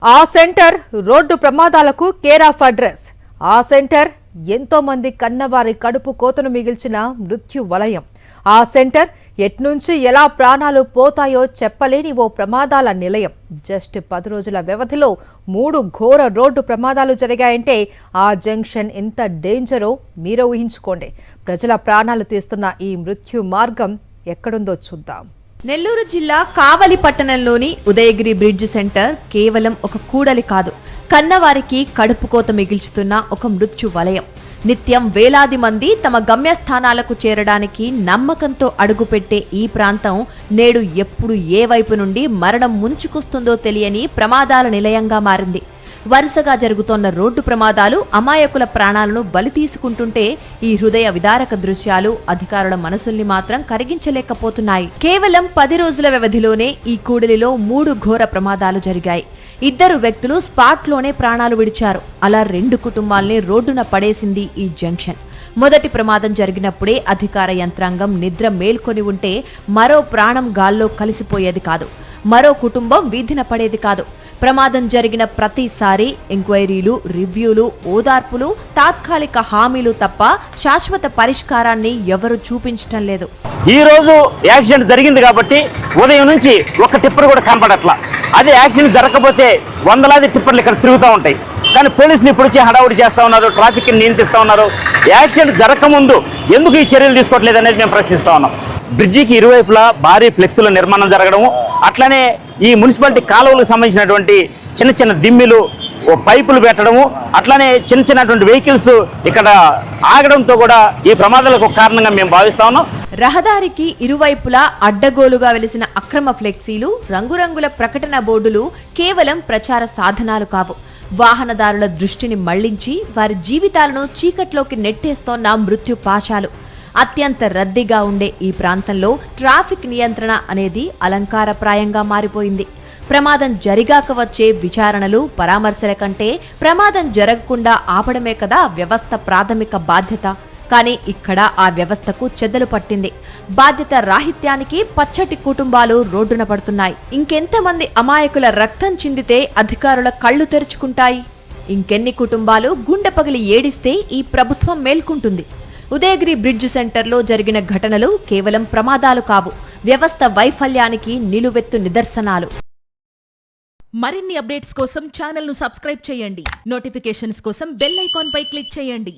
ఆ centre road ప్రమాదాలకు care of address. ఆ సెంటర్ ఎంతో మంది కన్నవారి కడుపు కోతను మిగిల్చిన మృత్యు వలయం. ఆ సెంటర్ ఎట్నుంచి ఎలా ప్రాణాలు పోతాయో చెప్పలేని ఓ ప్రమాదాల నిలయం. జస్ట్ 10 రోజుల వ్యవధిలో 3 ఘోర రోడ్డు ప్రమాదాలు జరిగాయంటే ఆ జంక్షన్ ఎంత డేంజరో మీరే ఊహించుకోండి. ప్రజల ప్రాణాలు తీస్తున్న ఈ మృత్యు మార్గం ఎక్కడుందో చూద్దాం. నెల్లూరు జిల్లా కావలి పట్టణంలోని ఉదయగిరి బ్రిడ్జ్ సెంటర్ కేవలం ఒక కూడలి కాదు, కన్నవారికి కడుపుకోత మిగిల్చుతున్న ఒక మృత్యు వలయం. నిత్యం వేలాది మంది తమ గమ్యస్థానాలకు చేరడానికి నమ్మకంతో అడుగుపెట్టే ఈ ప్రాంతం నేడు ఎప్పుడు ఏ వైపు నుండి మరణం ముంచుకొస్తుందో తెలియని ప్రమాదాల నిలయంగా మారింది. వరుసగా జరుగుతోన్న రోడ్డు ప్రమాదాలు అమాయకుల ప్రాణాలను బలి తీసుకుంటుంటే ఈ హృదయ విదారక దృశ్యాలు అధికారుల మనసుల్ని మాత్రం కరిగించలేకపోతున్నాయి. కేవలం 10 రోజుల వ్యవధిలోనే ఈ కూడలిలో 3 ఘోర ప్రమాదాలు జరిగాయి. 2 వ్యక్తులు స్పాట్లోనే ప్రాణాలు విడిచారు. అలా 2 కుటుంబాల్ని రోడ్డున పడేసింది ఈ జంక్షన్. మొదటి ప్రమాదం జరిగినప్పుడే అధికార యంత్రాంగం నిద్ర మేల్కొని ఉంటే మరో ప్రాణం గాల్లో కలిసిపోయేది కాదు, మరో కుటుంబం వీధిన పడేది కాదు. ప్రమాదం జరిగిన ప్రతిసారి ఎంక్వైరీలు, రివ్యూలు, ఓదార్పులు, తాత్కాలిక హామీలు తప్ప శాశ్వత పరిష్కారాన్ని ఎవరు చూపించటం లేదు. ఈ రోజు యాక్సిడెంట్ జరిగింది కాబట్టి ఉదయం నుంచి ఒక టిప్పర్ కూడా కనపడట్లా. అదే యాక్సిడెంట్ జరగకపోతే వందలాది టిప్పర్లు ఇక్కడ తిరుగుతూ ఉంటాయి. కానీ పోలీసులు ఇప్పుడు వచ్చి హడావుడి చేస్తూ ఉన్నారు, ట్రాఫిక్ని నియంత్రిస్తూ ఉన్నారు. యాక్సిడెంట్ జరగకముందు ఎందుకు ఈ చర్యలు తీసుకోవట్లేదు అనేది మేము ప్రశ్నిస్తూ ఉన్నాం. బ్రిడ్జికి ఇరువైపులా భారీ ఫ్లెక్సుల నిర్మాణం జరగడము, అట్లనే ఈ మున్సిపాలిటీ కాలువలకు సంబంధించినటువంటి చిన్న చిన్న దిమ్మిలు, పైపులు పెట్టడము, అట్లనే చిన్నటువంటి వెహికల్స్ ఇక్కడ ఆగడంతో కూడా ఈ ప్రమాదాలకు ఒక కారణంగా మేము భావిస్తా ఉన్నాం. రహదారికి ఇరువైపులా అడ్డగోలుగా వెలిసిన అక్రమ ఫ్లెక్సీలు, రంగురంగుల ప్రకటన బోర్డులు కేవలం ప్రచార సాధనాలు కావు, వాహనదారుల దృష్టిని మళ్లించి వారి జీవితాలను చీకట్లోకి నెట్టేస్తోన్న మృత్యు పాశాలు. అత్యంత రద్దీగా ఉండే ఈ ప్రాంతంలో ట్రాఫిక్ నియంత్రణ అనేది అలంకారప్రాయంగా మారిపోయింది. ప్రమాదం జరిగాక వచ్చే విచారణలు, పరామర్శల కంటే ప్రమాదం జరగకుండా ఆపడమే కదా వ్యవస్థ ప్రాథమిక బాధ్యత. కానీ ఇక్కడ ఆ వ్యవస్థకు చెదలు పట్టింది. బాధ్యత రాహిత్యానికి పచ్చటి కుటుంబాలు రోడ్డున పడుతున్నాయి. ఇంకెంతమంది అమాయకుల రక్తం చిందితే అధికారుల కళ్లు తెరుచుకుంటాయి? ఇంకెన్ని కుటుంబాలు గుండె పగిలి ఏడిస్తే ఈ ప్రభుత్వం మేల్కుంటుంది? ఉదయగిరి బ్రిడ్జ్ సెంటర్లో జరిగిన ఘటనలు కేవలం ప్రమాదాలు కావు, వ్యవస్థ వైఫల్యానికి నిలువెత్తు నిదర్శనాలు. మరిన్ని అప్డేట్స్ కోసం ఛానల్ను సబ్స్క్రైబ్ చేయండి. నోటిఫికేషన్స్ కోసం బెల్ ఐకాన్ పై క్లిక్ చేయండి.